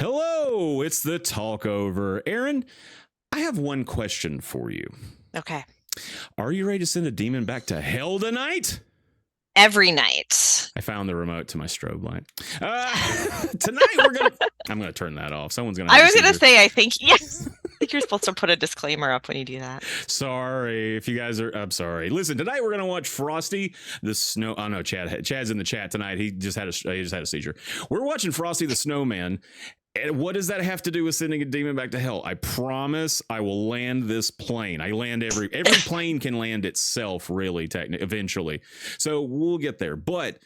Hello, it's the TalkOver. Erin, I have one question for you. Okay. Are you ready to send a demon back to hell tonight? Every night. I found the remote to my strobe light. Tonight I'm gonna turn that off. Someone's gonna. I was gonna say, I think yes. I think you're supposed to put a disclaimer up when you do that. Sorry if you guys are. I'm sorry. Listen, tonight we're gonna watch Frosty the Snow. Oh no, Chad's in the chat tonight. He just had a seizure. We're watching Frosty the Snowman. And what does that have to do with sending a demon back to hell? I promise I will land this plane. I land every plane can land itself, really, eventually. So we'll get there. But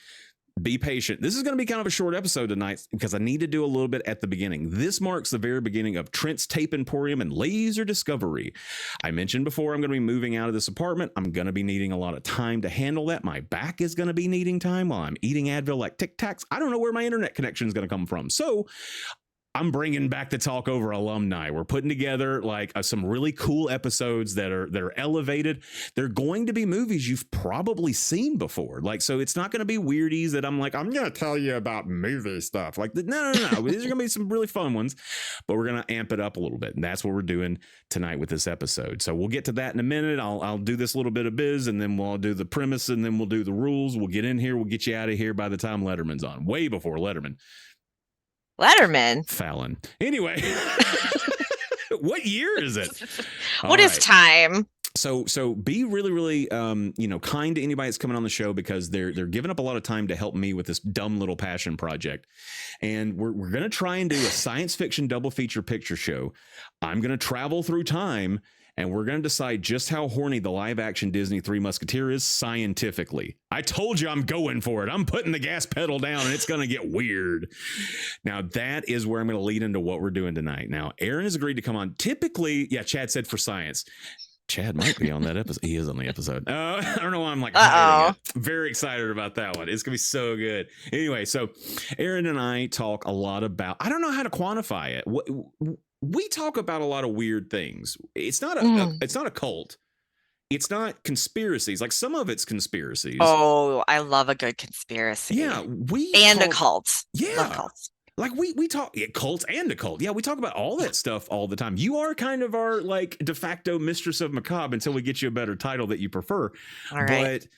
be patient. This is going to be kind of a short episode tonight because I need to do a little bit at the beginning. This marks the very beginning of Trent's Tape Emporium and Laser Discovery. I mentioned before I'm going to be moving out of this apartment. I'm going to be needing a lot of time to handle that. My back is going to be needing time while I'm eating Advil like Tic Tacs. I don't know where my internet connection is going to come from. So I'm bringing back the TalkOver alumni. We're putting together like some really cool episodes that are elevated. They're going to be movies you've probably seen before. Like, so it's not going to be weirdies that I'm going to tell you about movie stuff. Like, no. These are going to be some really fun ones, but we're going to amp it up a little bit. And that's what we're doing tonight with this episode. So we'll get to that in a minute. I'll do this little bit of biz and then we'll do the premise and then we'll do the rules. We'll get in here. We'll get you out of here by the time Letterman's on, way before Letterman. Fallon. Anyway, what year is it? What is time? So be really, really, kind to anybody that's coming on the show because they're giving up a lot of time to help me with this dumb little passion project. And we're going to try and do a science fiction double feature picture show. I'm going to travel through time. And we're going to decide just how horny the live-action Disney Three Musketeer is scientifically. I told you I'm going for it. I'm putting the gas pedal down, and it's going to get weird. Now, that is where I'm going to lead into what we're doing tonight. Now, Erin has agreed to come on. Typically, Chad said for science. Chad might be on that episode. He is on the episode. I don't know why I'm hiding it. Very excited about that one. It's going to be so good. Anyway, so Erin and I talk a lot about, I don't know how to quantify it. We talk about a lot of weird things. It's not a cult. It's not conspiracies. Like some of it's conspiracies. Oh, I love a good conspiracy. Yeah, a cult. Yeah, love cults. Like we talk cults and a cult. Yeah, we talk about all that stuff all the time. You are kind of our like de facto mistress of macabre until we get you a better title that you prefer. All right. But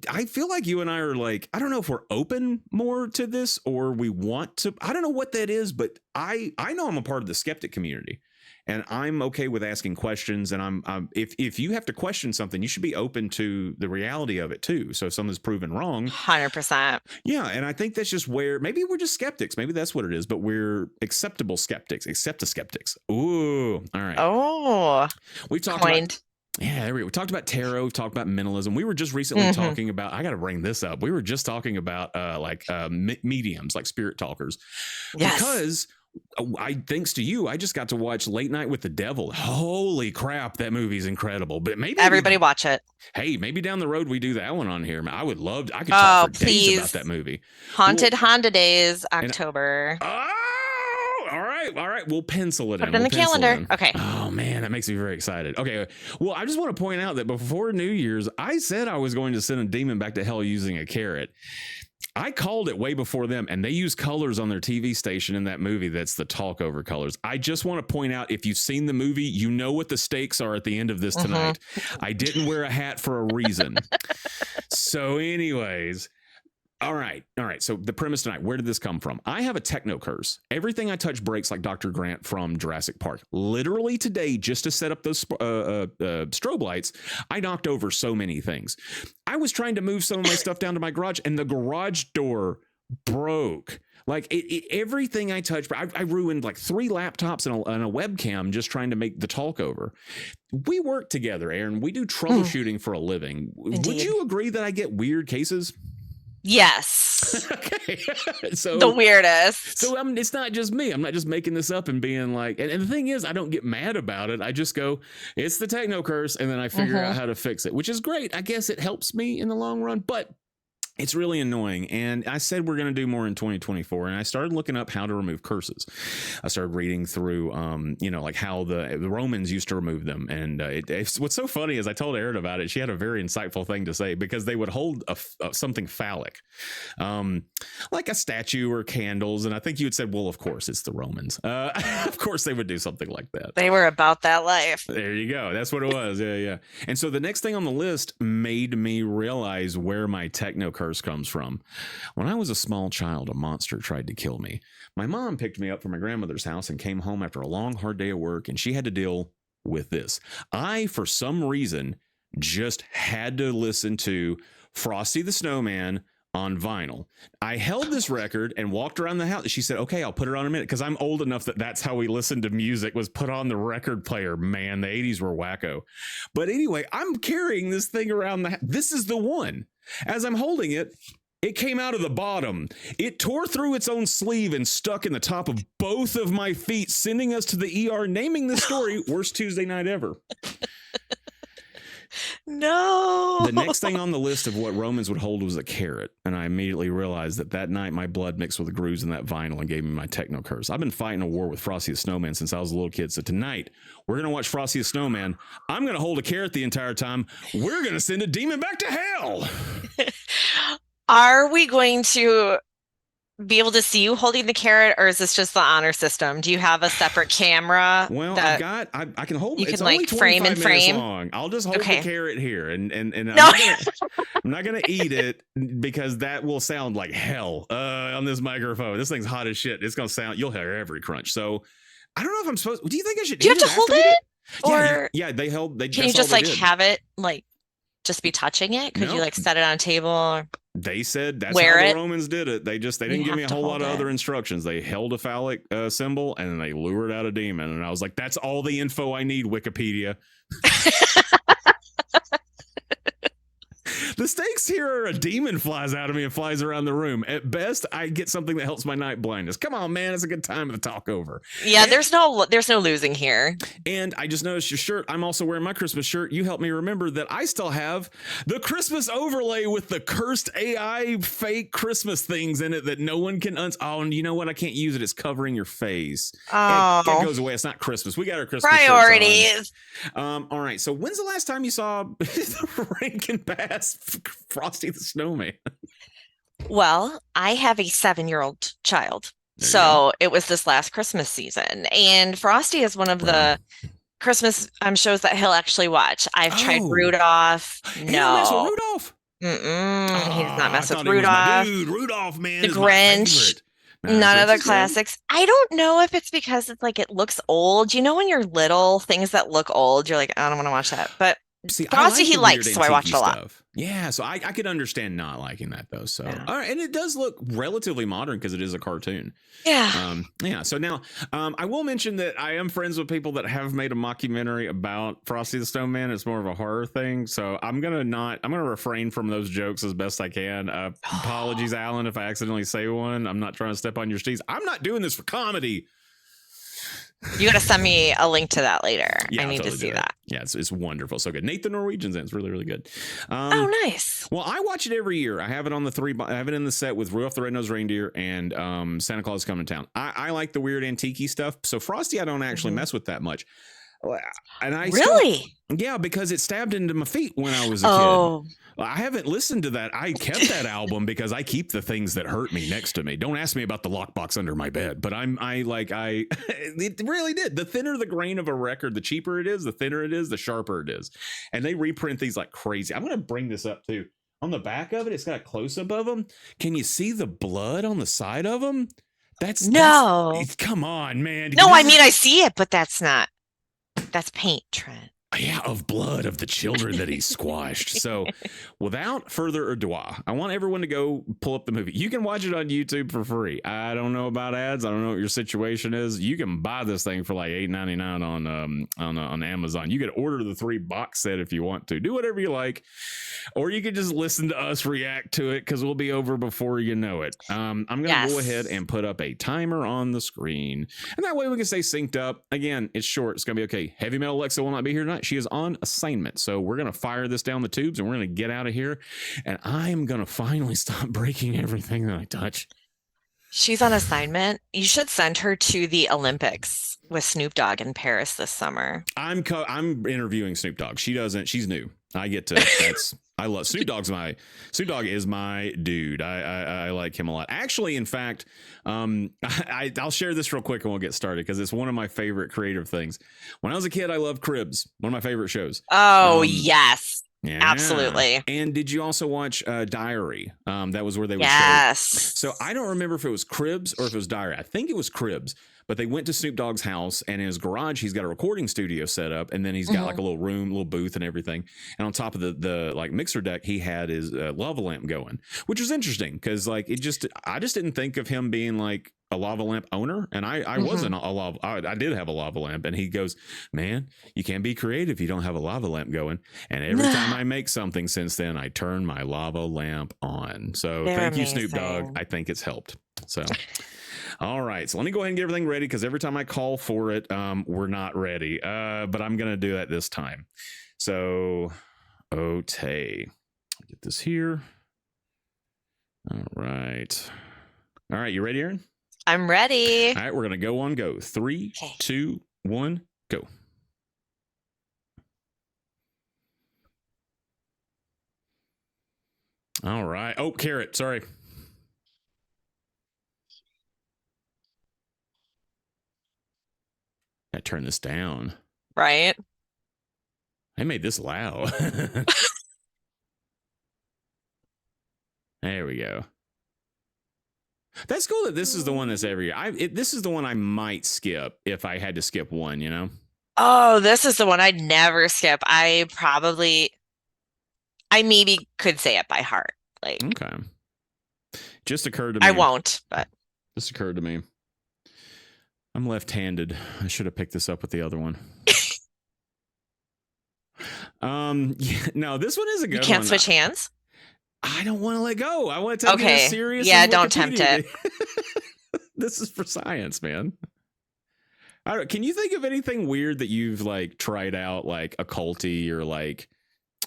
I feel like you and I are like, I don't know if we're open more to this or we want to. I don't know what that is, but I know I'm a part of the skeptic community and I'm okay with asking questions. And if you have to question something, you should be open to the reality of it too. So if something's proven wrong, 100%. Yeah. And I think that's just where maybe we're just skeptics. Maybe that's what it is, but we're acceptable skeptics, skeptics. Ooh. All right. Oh, we've talked about. Yeah, we talked about tarot. We've talked about mentalism. We were just recently talking about. I got to bring this up. We were just talking about mediums, like spirit talkers. Yes. Because thanks to you, I just got to watch Late Night with the Devil. Holy crap, that movie's incredible. But maybe everybody watch it. Hey, maybe down the road we do that one on here. I would love. I could talk for days about that movie. Haunted Honda Days, October. All right. We'll pencil it in. Put it in the calendar. Okay. Oh, man, that makes me very excited. Okay. Well, I just want to point out that before New Year's, I said I was going to send a demon back to hell using a carrot. I called it way before them, and they use colors on their TV station in that movie. That's the TalkOver colors. I just want to point out, if you've seen the movie, you know what the stakes are at the end of this tonight. I didn't wear a hat for a reason. So anyways... All right. So the premise tonight, where did this come from? I have a techno curse. Everything I touch breaks like Dr. Grant from Jurassic Park. Literally today, just to set up those strobe lights, I knocked over so many things. I was trying to move some of my stuff down to my garage and the garage door broke. Like everything I touched, I ruined like 3 laptops and a webcam just trying to make the TalkOver. We work together, Erin. We do troubleshooting for a living. Indeed. Would you agree that I get weird cases? Yes. Okay. So the weirdest. So it's not just me. I'm not just making this up and being like, and the thing is, I don't get mad about it. I just go, it's the techno curse. And then I figure out how to fix it, which is great. I guess it helps me in the long run. But It's really annoying. And I said we're going to do more in 2024. And I started looking up how to remove curses. I started reading through, like how the Romans used to remove them. And what's so funny is I told Erin about it. She had a very insightful thing to say, because they would hold something phallic, like a statue or candles. And I think you had said, well, of course, it's the Romans. Of course, they would do something like that. They were about that life. There you go. That's what it was. Yeah. And so the next thing on the list made me realize where my techno curse comes from. When I was a small child, a monster tried to kill me. My mom picked me up from my grandmother's house and came home after a long, hard day of work, and she had to deal with this. I, for some reason, just had to listen to Frosty the Snowman on vinyl. I held this record and walked around the house. She said, okay, I'll put it on a minute, because I'm old enough that that's how we listened to music, was put on the record player. Man, the 80s were wacko. But anyway, I'm carrying this thing around the house. This is the one. As I'm holding it, it came out of the bottom. It tore through its own sleeve and stuck in the top of both of my feet, sending us to the ER, naming this story Worst Tuesday Night Ever. No. The next thing on the list of what Romans would hold was a carrot. And I immediately realized that night my blood mixed with the grooves in that vinyl and gave me my techno curse. I've been fighting a war with Frosty the Snowman since I was a little kid. So tonight we're going to watch Frosty the Snowman. I'm going to hold a carrot the entire time. We're going to send a demon back to hell. Are we going to be able to see you holding the carrot, or is this just the honor system? Do you have a separate camera? Well, I can hold. You it's can only like frame and frame. Long. I'll just hold the carrot here, and no. I'm not gonna eat it, because that will sound like hell on this microphone. This thing's hot as shit. It's gonna sound. You'll hear every crunch. So I don't know if I'm supposed. Do you think I should? Do you have to hold it? Or yeah, they held. Can you just like have it like just be touching it? Could you like set it on a table? Or they said that's how the Romans did it. They didn't give me a whole lot of other instructions. They held a phallic symbol and then they lured out a demon. And I was like, that's all the info I need, Wikipedia. The stakes here are a demon flies out of me and flies around the room. At best, I get something that helps my night blindness. Come on, man. It's a good time to talk over. Yeah, and there's no losing here. And I just noticed your shirt. I'm also wearing my Christmas shirt. You helped me remember that I still have the Christmas overlay with the cursed AI fake Christmas things in it that no one can oh, and you know what? I can't use it. It's covering your face. Oh. It goes away. It's not Christmas. We got our Christmas priorities. All right. So when's the last time you saw the Rankin Bass Frosty the Snowman? Well, I have a 7-year-old child. So it was this last Christmas season. And Frosty is one of the Christmas shows that he'll actually watch. I've tried Rudolph. No. He don't mess with Rudolph? He does not mess with Rudolph. Dude, Rudolph, man, the Grinch. None of the classics. I don't know if it's because it's like it looks old. You know when you're little, things that look old, you're like, I don't want to watch that. But see, Frosty he likes, so I watched a lot. Yeah, so I could understand not liking that though. So all right, and it does look relatively modern because it is a cartoon. Yeah. Yeah. So now I will mention that I am friends with people that have made a mockumentary about Frosty the Snowman. It's more of a horror thing. So I'm gonna refrain from those jokes as best I can. Apologies, Alan, if I accidentally say one. I'm not trying to step on your steez. I'm not doing this for comedy. You gotta send me a link to that later. Yeah, I need to see that. Yeah, it's wonderful. So good. Nate the Norwegian's in. It's really, really good. Oh, nice. Well, I watch it every year. I have it on I have it in the set with Rudolph the Red-Nosed Reindeer and Santa Claus is Coming to Town. I like the weird antique stuff. So Frosty, I don't actually mess with that much. And I yeah, because it stabbed into my feet when I was a kid. I haven't listened to that. I kept that album because I keep the things that hurt me next to me. Don't ask me about the lockbox under my bed, but it really did. The thinner the grain of a record, the cheaper it is, the thinner it is, the sharper it is. And they reprint these like crazy. I'm going to bring this up too. On the back of it, it's got a close up of them. Can you see the blood on the side of them? Come on, man. No, I mean, I see it, but that's paint, Trent. Yeah, of blood of the children that he squashed. So without further ado, I want everyone to go pull up the movie. You can watch it on YouTube for free. I don't know about ads. I don't know what your situation is. You can buy this thing for like $8.99 on Amazon. You can order the 3 box set if you want to. Do whatever you like. Or you can just listen to us react to it because we'll be over before you know it. I'm going to go ahead and put up a timer on the screen. And that way we can stay synced up. Again, it's short. It's going to be okay. Heavy Metal Alexa will not be here tonight. She is on assignment. So we're going to fire this down the tubes and we're going to get out of here. And I am going to finally stop breaking everything that I touch. She's on assignment. You should send her to the Olympics with Snoop Dogg in Paris this summer. I'm interviewing Snoop Dogg. She doesn't. She's new. I get to. I love Snoop Dogg is my dude. I like him a lot. Actually, in fact, I'll share this real quick and we'll get started because it's one of my favorite creative things. When I was a kid, I loved Cribs. One of my favorite shows. Oh yes. Yeah. Absolutely. And did you also watch Diary? That was where they would yes. show. So I don't remember if it was Cribs or if it was Diary. I think it was Cribs. But they went to Snoop Dogg's house, and in his garage, he's got a recording studio set up, and then he's got like a little room, little booth, and everything. And on top of the like mixer deck, he had his lava lamp going, which was interesting because like I just didn't think of him being like a lava lamp owner, and I wasn't a lava. I did have a lava lamp, and he goes, "Man, you can't be creative if you don't have a lava lamp going." And every time I make something since then, I turn my lava lamp on. So thank you, Snoop Dogg. I think it's helped. So. All right, so let me go ahead and get everything ready because every time I call for it, we're not ready. But I'm going to do that this time. So, okay. Get this here. All right. All right, you ready, Erin? I'm ready. All right, we're going to go on go. 3, 2, 1, go. All right. Oh, carrot. Sorry. I turn this down. Right. I made this loud. There we go. That's cool that this is the one that's every year. This is the one I might skip if I had to skip one, you know? Oh, this is the one I'd never skip. I maybe could say it by heart. Like, okay. Just occurred to me. I won't, but. This occurred to me. I'm left-handed. I should have picked this up with the other one. Yeah, no, this one is a good one. You can't switch hands? I don't want to let go. I want to take it as serious. Yeah, don't tempt it. This is for science, man. Can you think of anything weird that you've like tried out, like occulty or like,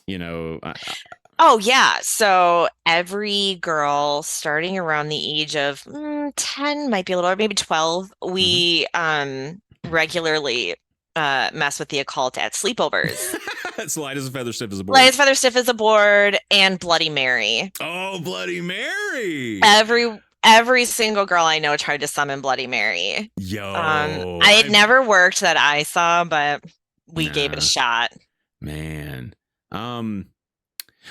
you know? Oh, yeah. So every girl starting around the age of 10, might be a little, or maybe 12, we regularly mess with the occult at sleepovers. It's light as a feather, stiff as a board. Light as a feather, stiff as a board, and Bloody Mary. Oh, Bloody Mary. Every single girl I know tried to summon Bloody Mary. Yo. It never worked that I saw, but we gave it a shot. Man.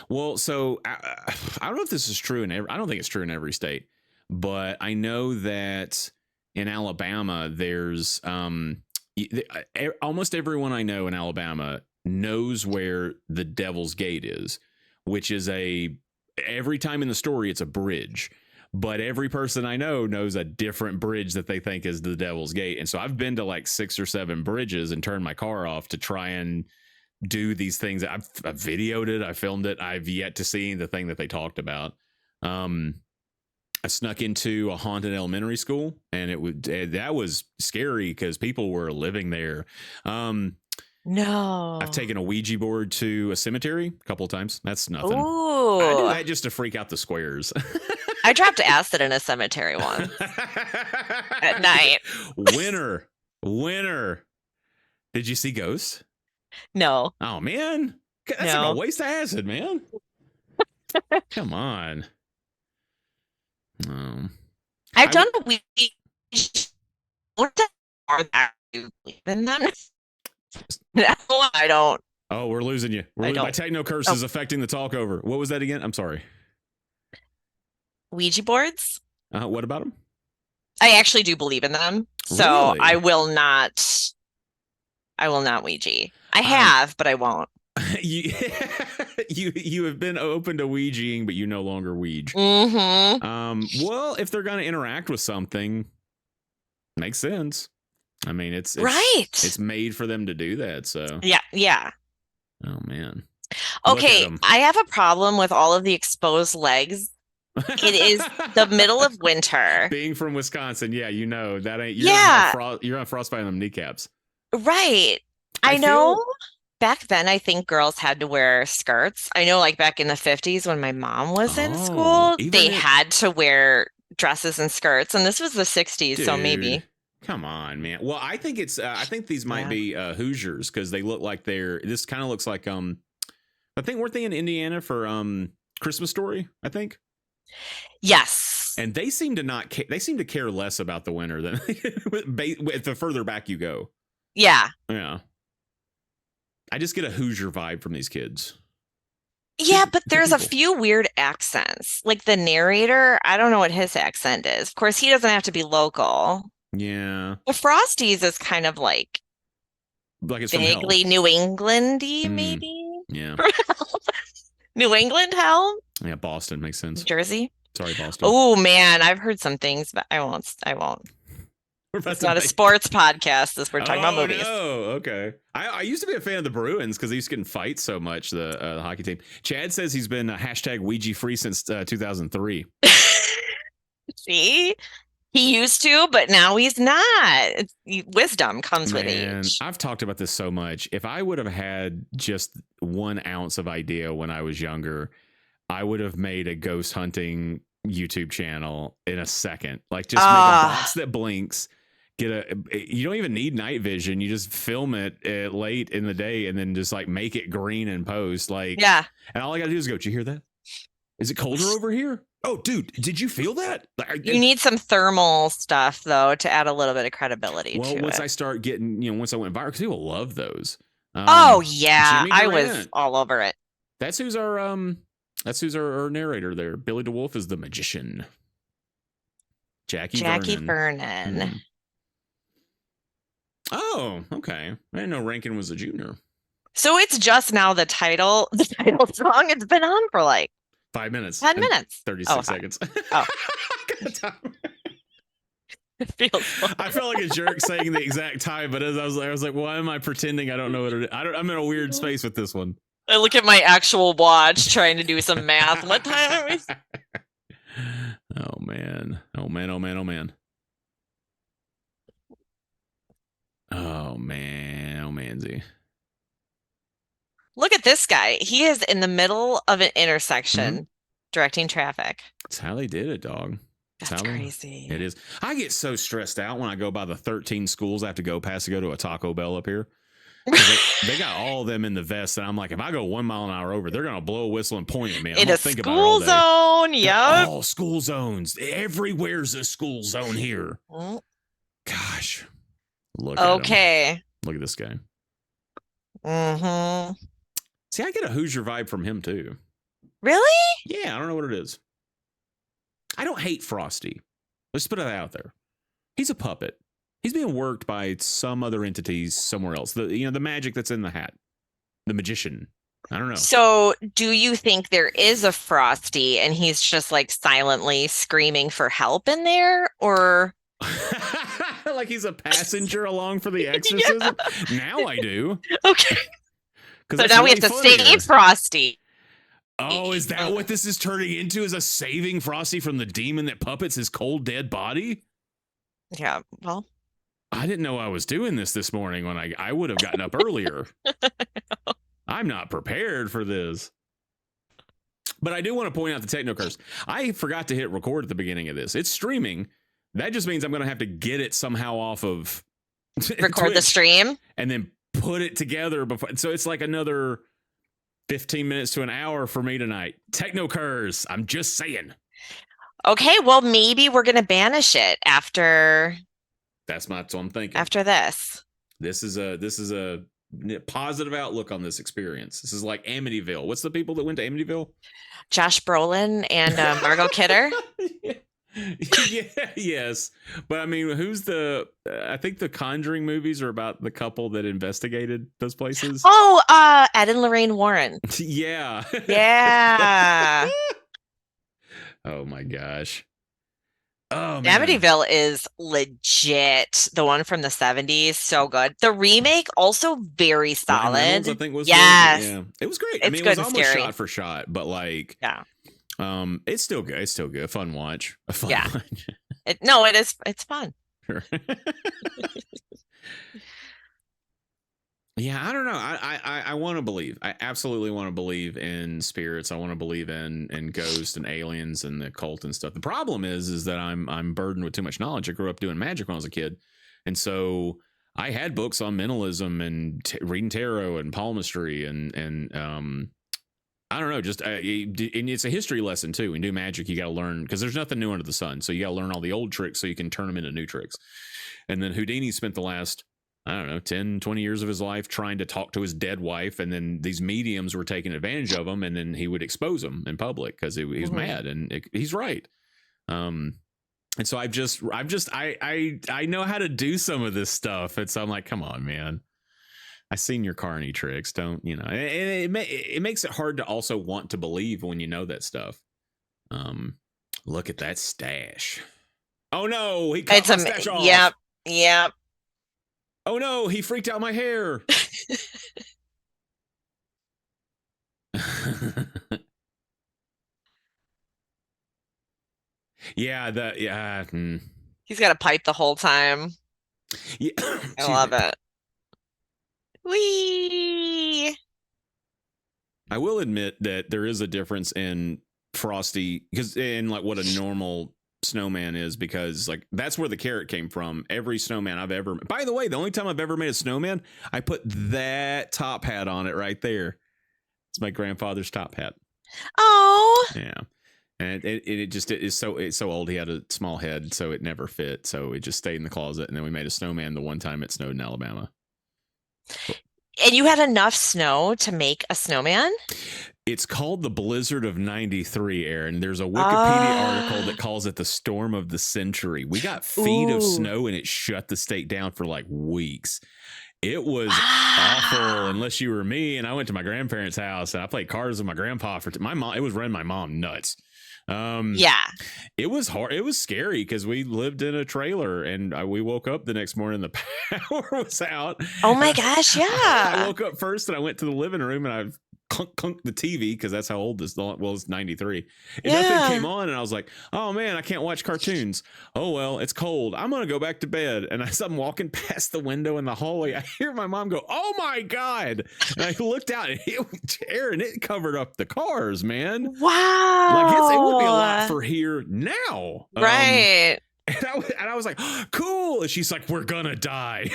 Well, so I don't know if this is true I don't think it's true in every state, but I know that in Alabama, there's almost everyone I know in Alabama knows where the Devil's Gate is, which is every time in the story, it's a bridge. But every person I know knows a different bridge that they think is the Devil's Gate. And so I've been to like 6 or 7 bridges and turned my car off to try and do these things. I've videoed it. I filmed it. I've yet to see the thing that they talked about. I snuck into a haunted elementary school, and that was scary because people were living there. No. I've taken a Ouija board to a cemetery a couple of times. That's nothing. Ooh. I do that just to freak out the squares. I dropped acid in a cemetery once at night. Winner. Did you see ghosts? No. Oh, man. That's like a waste of acid, man. Come on. I've done a Ouija. Are you believe in them? No, I don't. Oh, we're losing you. My techno curse is affecting the TalkOver. What was that again? I'm sorry. Ouija boards? What about them? I actually do believe in them. So really? I will not Ouija. I have, but I won't. You have been open to Ouijaing, but you no longer Ouija. Well, if they're going to interact with something, makes sense. I mean, it's right. It's made for them to do that. So yeah. Oh man. Okay, I have a problem with all of the exposed legs. It is the middle of winter. Being from Wisconsin, yeah, you know that ain't. You're on frostbite on them kneecaps. Right. I know. back then, I think girls had to wear skirts. I know, like back in the 50s when my mom was in Oh, school, they even it, had to wear dresses and skirts, and this was the 60s, so dude. maybe. Come on, man. Well, I think it's. I think these might Yeah. be Hoosiers because they look like they're. This kind of looks like I think weren't they in Indiana for Christmas Story? I think. Yes. And they seem to not. They seem to care less about the winter than the further back you go. Yeah. Yeah. I just get a Hoosier vibe from these kids. Yeah, but Good there's a people. few weird accents. Like the narrator, I don't know what his accent is. Of course, he doesn't have to be local. Yeah. The Frosties is kind of like Like it's from hell. vaguely New Englandy, Mm, maybe. yeah. New England, hell? Yeah. Boston makes New sense. Jersey? Sorry, Boston. Oh man, I've heard some things, but I won't. I won't. We're about It's to not a make. sports podcast. This we're talking about Oh movies. no! Okay, I used to be a fan of the Bruins because they used to get in fights so much. The hockey team. Chad says he's been hashtag Ouija free since 2003. See? He used to, but now he's not. Wisdom comes with Man, age. I've talked about this so much. If I would have had just 1 ounce of idea when I was younger, I would have made a ghost hunting YouTube channel in a second. Like just make a box that blinks. You don't even need night vision. You just film it late in the day and then just like make it green and post. Like, Yeah. and all I gotta do is go, did you hear that? Is it colder over here? Oh, dude, did you feel that? You need some thermal stuff though to add a little bit of credibility to once it. I start getting, once I went viral, because people love those. Oh yeah, Jimmy I was Durant. all over it. That's who's our narrator there. Billy DeWolf is the magician. Jackie Vernon. Hmm. Oh, okay. I didn't know Rankin was a junior. So it's just now the title song. It's been on for like 5 minutes. 10 minutes. 36 seconds. Oh. I felt like a jerk saying the exact time, but as I was like, why am I pretending I don't know what it is? I'm in a weird space with this one. I look at my actual watch trying to do some math. What time are we? Oh man. Oh man. Oh man. Oh man. Oh man. Oh manzy. Look at this guy. He is in the middle of an intersection directing traffic. That's how they did it, dog. That's crazy. It is. I get so stressed out when I go by the 13 schools I have to go past to go to a Taco Bell up here. They got all of them in the vest, and I'm like, if I go 1 mile an hour over, they're gonna blow a whistle and point at me. In a school zone, yep. All school zones. Everywhere's a school zone here. Mm. Gosh, look at him. Look at this guy. Mm-hmm. See, I get a Hoosier vibe from him too. Really? Yeah, I don't know what it is. I don't hate Frosty. Let's put it out there. He's a puppet. He's being worked by some other entities somewhere else. The magic that's in the hat. The magician. I don't know. So do you think there is a Frosty and he's just like silently screaming for help in there? Or like he's a passenger along for the exorcism? Yeah. Now I do. Okay. So now we have to save Frosty. Oh, is that what this is turning into? Is a saving Frosty from the demon that puppets his cold, dead body? Yeah, well. I didn't know I was doing this morning when I would have gotten up earlier. I'm not prepared for this. But I do want to point out the techno curse. I forgot to hit record at the beginning of this. It's streaming. That just means I'm going to have to get it somehow off of record the stream and then put it together before. So it's like another 15 minutes to an hour for me tonight. Techno curse. I'm just saying. Okay, well, maybe we're going to banish it after. That's what I'm thinking. After this. This is a positive outlook on this experience. This is like Amityville. What's the people that went to Amityville? Josh Brolin and Margot Kidder. Yeah, yes. But I mean, I think the Conjuring movies are about the couple that investigated those places. Oh, Ed and Lorraine Warren. Yeah. Yeah. Oh my gosh. Oh man. Amityville is legit. The one from the 70s, so good. The remake also very solid. Reynolds, I think was yes. Good. Yeah. It was great. It's I mean, good it was almost scary. shot for shot, but like yeah. It's still good. It's still good. A fun watch. Watch. It is. It's fun. Sure. Yeah, I don't know. I want to believe. I absolutely want to believe in spirits. I want to believe in ghosts and aliens and the cult and stuff. The problem is that I'm burdened with too much knowledge. I grew up doing magic when I was a kid, and so I had books on mentalism and reading tarot and palmistry and I don't know. Just and it's a history lesson too. When you do magic, you got to learn because there's nothing new under the sun. So you got to learn all the old tricks so you can turn them into new tricks. And then Houdini spent the last, I don't know, 10, 20 years of his life trying to talk to his dead wife. And then these mediums were taking advantage of him. And then he would expose them in public because he was mad. And he's right. And so I know how to do some of this stuff. And so I'm like, come on, man. I seen your carny tricks. Don't, you know, it makes it hard to also want to believe when you know that stuff. Look at that stash. Oh no, he cut my stash off. Yep. Yep. Oh no, he freaked out my hair. Yeah. He's got a pipe the whole time. Yeah. I love it. Whee! I will admit that there is a difference in Frosty because in like what a normal snowman is, because like that's where the carrot came from. Every snowman I've ever, by the way, the only time I've ever made a snowman, I put that top hat on it right there. It's my grandfather's top hat. Oh yeah. And it's so old. He had a small head, so it never fit. So it just stayed in the closet. And then we made a snowman the one time it snowed in Alabama. And you had enough snow to make a snowman? It's called the Blizzard of '93, Erin. There's a Wikipedia article that calls it the storm of the century. We got feet of snow and it shut the state down for like weeks. It was awful unless you were me. And I went to my grandparents' house and I played cards with my grandpa for my mom. It was running my mom nuts. Yeah, it was hard. It was scary because we lived in a trailer and we woke up the next morning. The power was out. Oh my gosh. Yeah. I woke up first and I went to the living room and I clunk the TV because that's how old this it's 93. And nothing came on and I was like, oh man, I can't watch cartoons. Oh well, it's cold. I'm gonna go back to bed. And as I'm walking past the window in the hallway, I hear my mom go, oh my God. And I looked out and Erin, it covered up the cars, man. Wow. Like it would be a lot for here now. Right. And I was like, cool. And she's like, we're gonna die.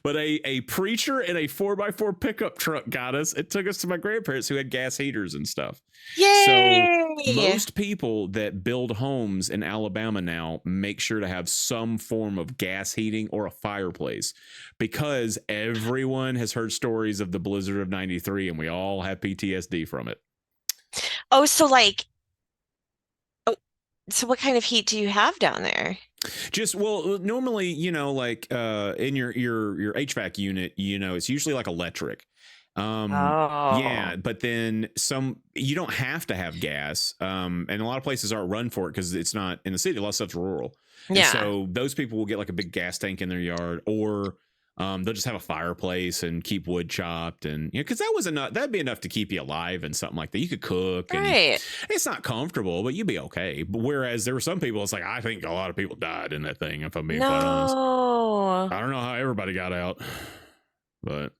But a preacher and a 4x4 pickup truck got us. It took us to my grandparents who had gas heaters and stuff. Yay! So most people that build homes in Alabama now make sure to have some form of gas heating or a fireplace because everyone has heard stories of the blizzard of '93 and we all have PTSD from it. Oh, so what kind of heat do you have down there? Just normally, you know, like in your HVAC unit, you know, it's usually like electric. Yeah, but then you don't have to have gas. And a lot of places aren't run for it because it's not in the city. A lot of stuff's rural. Yeah. And so those people will get like a big gas tank in their yard, or they'll just have a fireplace and keep wood chopped, and you know, because that'd be enough to keep you alive and something like that. You could cook, and it's not comfortable, but you'd be okay. But whereas there were some people, it's like I think a lot of people died in that thing. If I'm being quite honest, I don't know how everybody got out, but.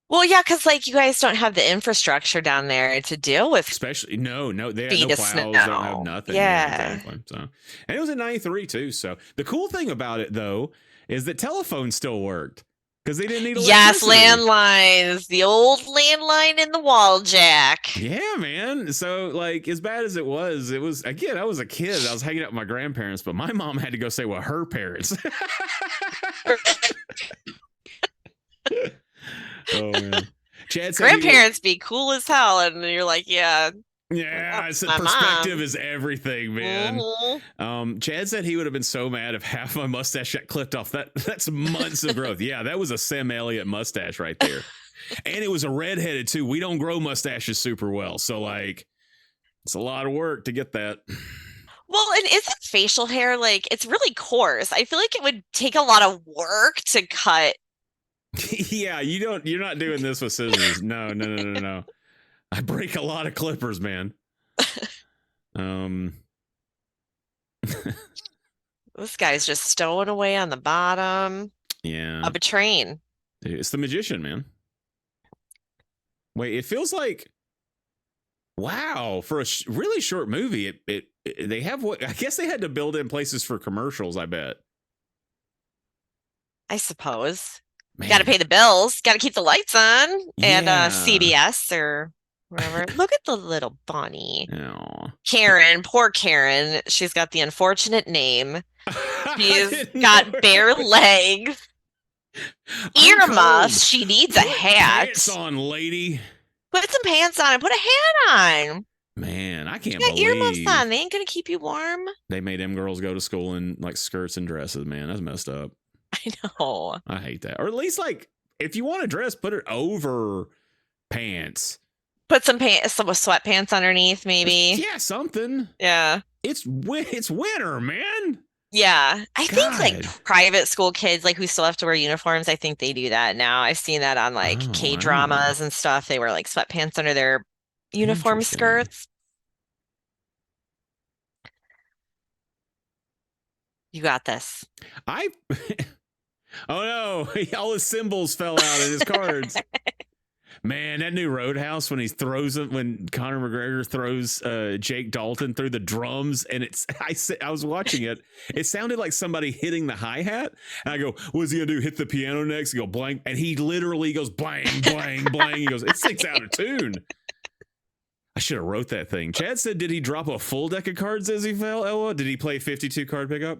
Well, yeah, because like you guys don't have the infrastructure down there to deal with, especially no, they have no plows, don't have nothing. Yeah. Exactly. So, and it was in '93 too. So the cool thing about it though is that telephones still worked. Because they didn't need electricity. Yes, landlines. The old landline in the wall jack. Yeah, man. So, like, as bad as it was, again, I was a kid. I was hanging out with my grandparents, but my mom had to go stay with her parents. Oh, man. Chad said grandparents be cool as hell. And you're like, yeah. Yeah, perspective is everything, man. Mm-hmm. Chad said he would have been so mad if half my mustache got clipped off. That's months of growth. Yeah, that was a Sam Elliott mustache right there. And it was a redheaded too. We don't grow mustaches super well. So like it's a lot of work to get that. Well, and isn't facial hair like it's really coarse? I feel like it would take a lot of work to cut. Yeah, you're not doing this with scissors. No. I break a lot of clippers, man. This guy's just stowing away on the bottom of a train. Dude, it's the magician, man. Wait, it feels like wow for a really short movie. They have what I guess they had to build in places for commercials. I bet. I suppose. Man. Got to pay the bills. Got to keep the lights on. And Yeah. CBS or wherever. Look at the little bunny. Aw. Karen, poor Karen. She's got the unfortunate name. I She's didn't got know bare her. legs, I'm earmuffs. cold. She needs Put a hat. pants on, lady. Put some pants on and put a hat on. Man, I can't You got earmuffs believe on. They ain't gonna keep you warm. they made them girls go to school in like skirts and dresses. Man, that's messed up. I know. I hate that. Or at least like if you want to dress, put it over pants. Put some pants, some sweatpants underneath, maybe. Yeah, something. Yeah. It's winter, man. Yeah. I think like God. private school kids, like who still have to wear uniforms, I think they do that now. I've seen that on like Oh, I don't know. K-dramas and stuff. They wear like sweatpants under their uniform Interesting. skirts. You got this. I oh no, all his symbols fell out in his cards. Man, that new Roadhouse when he throws it, when Conor McGregor throws Jake Dalton through the drums, and I was watching it. It sounded like somebody hitting the hi hat, and I go, "What's he gonna do? Hit the piano next?" He go blank, and he literally goes blang, blang, blang. He goes, "It sings out of tune." I should have wrote that thing. Chad said, "Did he drop a full deck of cards as he fell?" Ella, did he play 52 card pickup?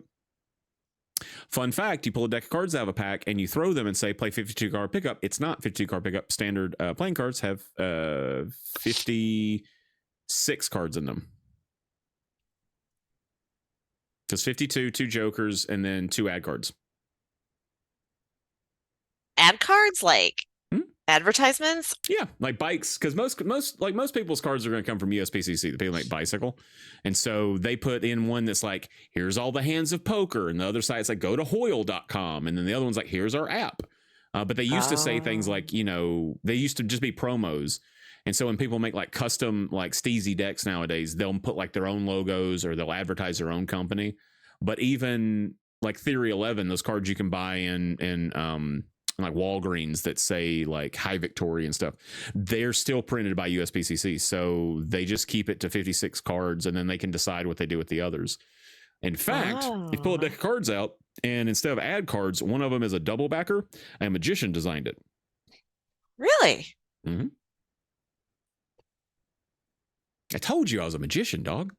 Fun fact, you pull a deck of cards out of a pack and you throw them and say play 52 card pickup. It's not 52 card pickup. Standard playing cards have 56 cards in them. Because 52, 2 jokers, and then 2 ad cards. Ad cards like advertisements? Yeah, like bikes, because most people's cards are going to come from USPCC, the people make bicycle, and so they put in one that's like, here's all the hands of poker, and the other side's like, go to Hoyle.com, and then the other one's like, here's our app. But they used to say things like, you know, they used to just be promos, and so when people make like custom like Steezy decks nowadays, they'll put like their own logos or they'll advertise their own company. But even like Theory 11, those cards you can buy in like Walgreens that say like High Victory and stuff, they're still printed by USPCC. So they just keep it to 56 cards and then they can decide what they do with the others. In fact, you pull a deck of cards out and instead of ad cards, one of them is a double backer. A magician designed it. Really? Mm-hmm. I told you I was a magician, dog.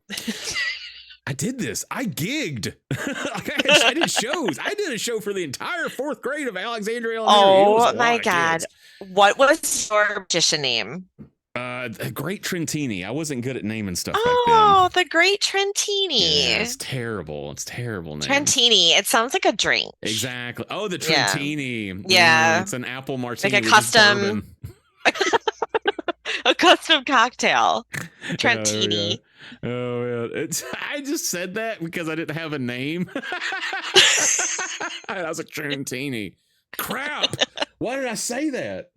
I did this. I gigged. I did shows. I did a show for the entire 4th grade of Alexandria Elementary. Oh my God. Kids. What was your magician name? The Great Trentini. I wasn't good at naming stuff back then. Oh, the Great Trentini. Yeah, it's terrible. It's terrible name. Trentini. It sounds like a drink. Exactly. Oh, the Trentini. Yeah. It's an apple martini. Like a custom a custom cocktail. Trentini. Oh yeah, I just said that because I didn't have a name. I was like Trentini. Crap! Why did I say that?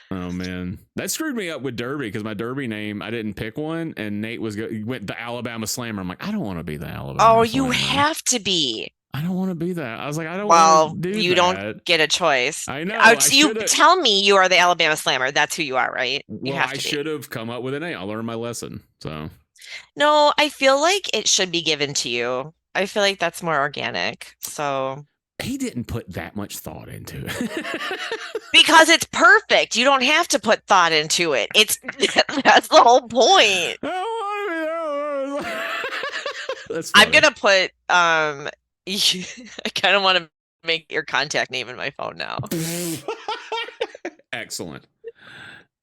Oh man, that screwed me up with Derby because my Derby name I didn't pick one, and Nate went the Alabama Slammer. I'm like, I don't want to be the Alabama. Oh, Slammer. you have to be. I don't want to be that. I was like, I don't well, want to do you that. don't get a choice. I know. So you tell me you are the Alabama Slammer. That's who you are, right? Well, I should have come up with a name. I learned my lesson. So no, I feel like it should be given to you. I feel like that's more organic. So he didn't put that much thought into it. Because it's perfect. You don't have to put thought into it. That's the whole point. That's I'm gonna put I kind of want to make your contact name in my phone now. Excellent.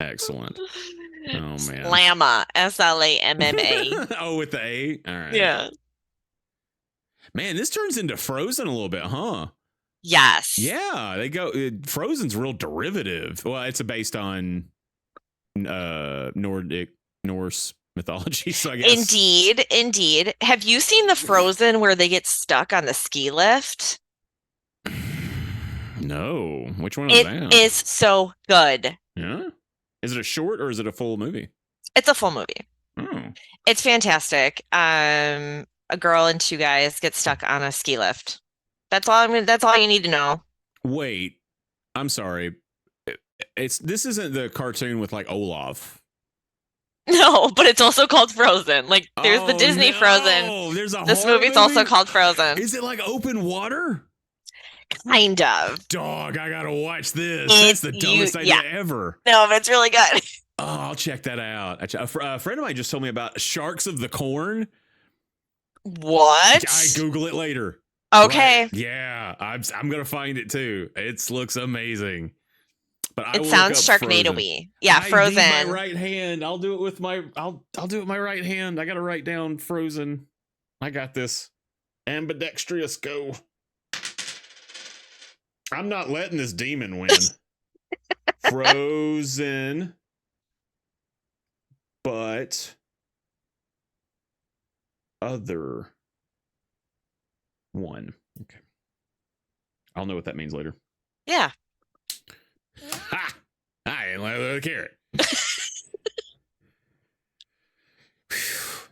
Oh man. Slamma. SLAMMA. Oh, with the A? All right. Yeah. Man, this turns into Frozen a little bit, huh? Yes. Yeah, they go. Frozen's real derivative. Well, it's based on Norse mythology, so I guess. Indeed. Have you seen the Frozen where they get stuck on the ski lift? No. Which one is that? It is so good. Yeah. Is it a short or is it a full movie? It's a full movie. Oh. It's fantastic. A girl and 2 guys get stuck on a ski lift. That's all you need to know. Wait, I'm sorry. This isn't the cartoon with like Olaf. No, but it's also called Frozen. Like there's the Oh Disney Frozen. no! There's a This horror movie's movie. also called Frozen. Is it like open water? Kind of. Dog, I gotta watch this. That's the dumbest idea ever. No, but it's really good. Oh, I'll check that out. A friend of mine just told me about Sharks of the Corn. What? I Google it later. Okay. Right. Yeah, I'm gonna find it too. It looks amazing. But it sounds Sharknado-y. Yeah, Frozen. I need my right hand. I'll do it with my. I'll do it with my right hand. I gotta write down Frozen. I got this. Ambidextrous, go. I'm not letting this demon win. Frozen. But other one. Okay. I'll know what that means later. Yeah. Ha! I didn't let the carrot.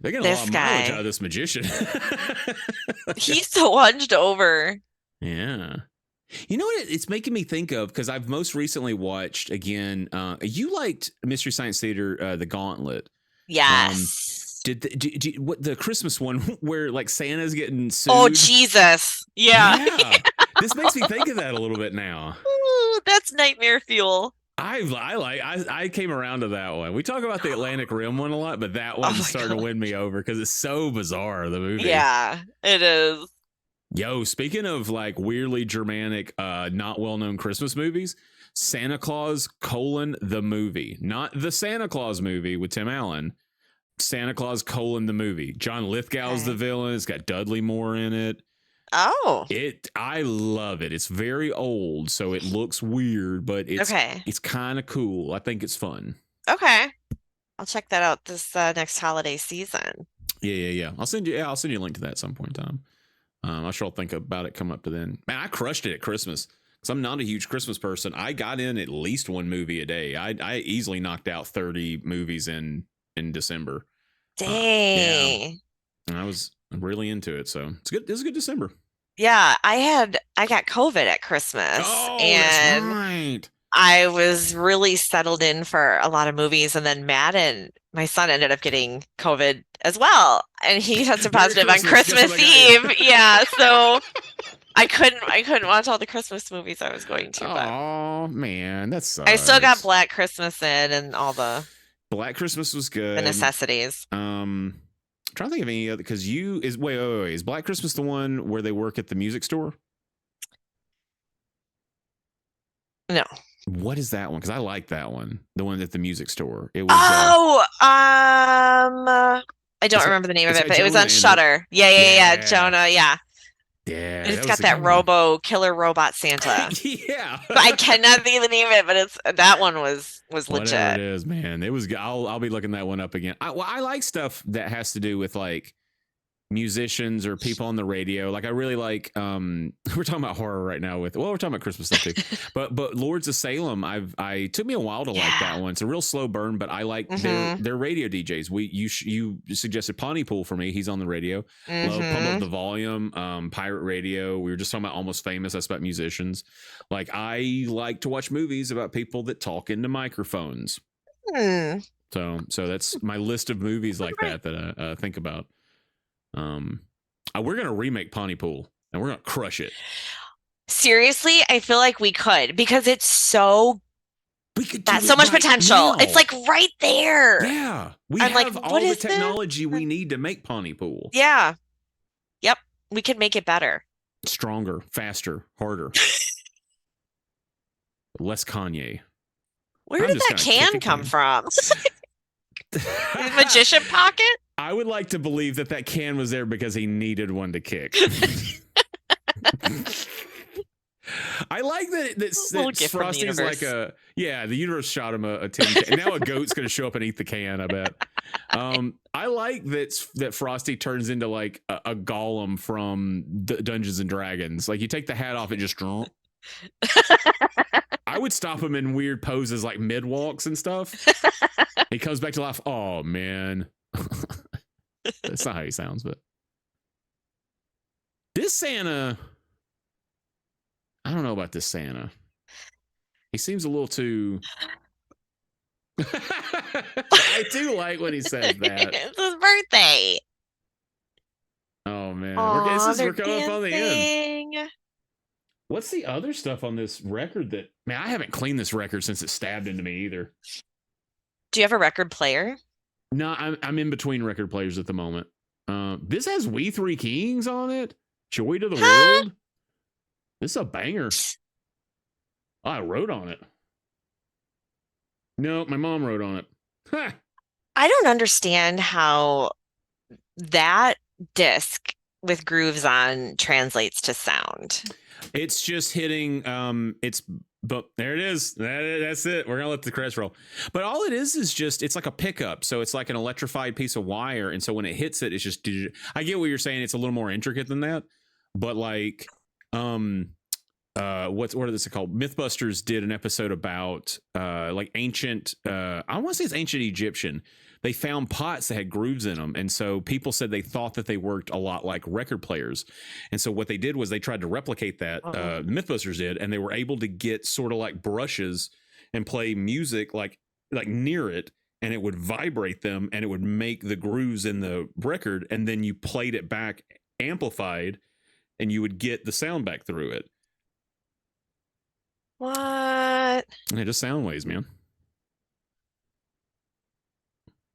They're getting a lot of mileage out of this magician. He's so hunched over. Yeah. You know what it's making me think of? Because I've most recently watched again. You liked Mystery Science Theater, The Gauntlet. Yes. What the Christmas one where like Santa's getting sued? Oh Jesus! Yeah. This makes me think of that a little bit now. Ooh, that's nightmare fuel. I came around to that one. We talk about the Atlantic Rim one a lot, but that one's starting to win me over because it's so bizarre, the movie. Yeah, it is. Yo, speaking of like weirdly Germanic, not well-known Christmas movies, Santa Claus, the movie. Not the Santa Claus movie with Tim Allen. Santa Claus, the movie. John Lithgow's the villain. It's got Dudley Moore in it. Oh. I love it. It's very old, so it looks weird, but it's kind of cool. I think it's fun. Okay. I'll check that out this next holiday season. Yeah. I'll send you a link to that at some point in time. I'm sure I'll think about it come up to then. Man, I crushed it at Christmas because I'm not a huge Christmas person. I got in at least one movie a day. I easily knocked out 30 movies in December. Dang. Yeah. And I was really into it. So it's good. It was a good December. Yeah, I got COVID at Christmas. Oh, and that's right. I was really settled in for a lot of movies, and then Matt and my son ended up getting COVID as well, and he tested positive on Christmas Eve. Yeah, so I couldn't watch all the Christmas movies I was going to. Oh man, that sucks. I still got Black Christmas in and all the Black Christmas was good. The necessities. I'm trying to think of any other because wait. Is Black Christmas the one where they work at the music store? No. What is that one? Because I like that one. The one at the music store. It was. I don't remember the name of it, but it was on Shudder. Yeah. Jonah. Yeah. Yeah. It's got that killer robot Santa. Yeah. But I cannot think of the name of it, but that one was legit. Whatever it is, man. It was. I'll be looking that one up again. I like stuff that has to do with like musicians or people on the radio. Like I really like we're talking about horror right now we're talking about Christmas stuff too. but Lords of Salem, I took me a while to like that one. It's a real slow burn, but I like their radio DJs. You suggested Pontypool for me. He's on the radio. Love Pump Up the Volume, Pirate Radio. We were just talking about Almost Famous. That's about musicians. Like I like to watch movies about people that talk into microphones. So that's my list of movies like that I think about. We're gonna remake Pontypool and we're gonna crush it. Seriously, I feel like we could because it's so got so much potential. Now. It's like right there. Yeah, we have all the technology we need to make Pontypool. Yeah, yep, we could make it better, stronger, faster, harder, less Kanye. Where did that can come from? Magician pocket? I would like to believe that can was there because he needed one to kick. I like that Frosty's like the universe shot him a tin can. And now a goat's going to show up and eat the can, I bet. I like that Frosty turns into like a golem from Dungeons and Dragons. Like you take the hat off and just... I would stop him in weird poses like mid walks and stuff. He comes back to life. Oh man. That's not how he sounds, but this Santa, I don't know know about this Santa. He seems a little too. I do like when he says that. It's his birthday. Oh man, Aw, we're they're coming up on the end. dancing. What's the other stuff on this record that, man, I haven't cleaned this record since it stabbed into me either. Do you have a record player? No, I'm in between record players at the moment. This has We Three Kings on it. Joy to the Huh? World. This is a banger. Oh, I wrote on it. No, my mom wrote on it. Huh. I don't understand how that disc with grooves on translates to sound. It's just hitting. But there it is. That's it. We're gonna let the credits roll. But all it is just it's like a pickup. So it's like an electrified piece of wire, and so when it hits it, it's just. I get what you're saying. It's a little more intricate than that, but like, what is it called? Mythbusters did an episode about like ancient. I want to say it's ancient Egyptian. They found pots that had grooves in them, and so people said they thought that they worked a lot like record players. And so what they did was they tried to replicate that. Mythbusters did, and they were able to get sort of like brushes and play music like near it, and it would vibrate them, and it would make the grooves in the record, and then you played it back amplified, and you would get the sound back through it. What? And it just sound waves, man.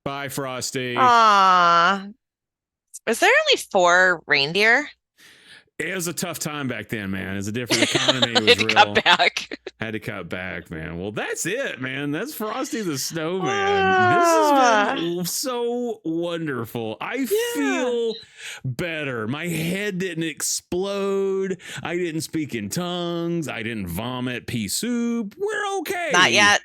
Bye, Frosty. Aw. Was there only 4 reindeer? It was a tough time back then, man. It was a different economy. It was Had to real. cut back. Had to cut back, man. Well, that's it, man. That's Frosty the Snowman. This has been so wonderful. I feel better. My head didn't explode. I didn't speak in tongues. I didn't vomit pea soup. We're okay. Not yet.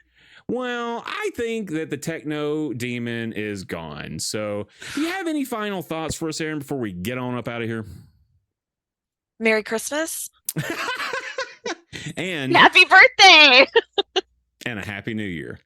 Well, I think that the techno demon is gone. So, do you have any final thoughts for us, Erin, before we get on up out of here? Merry Christmas. And Happy birthday. and a happy new year.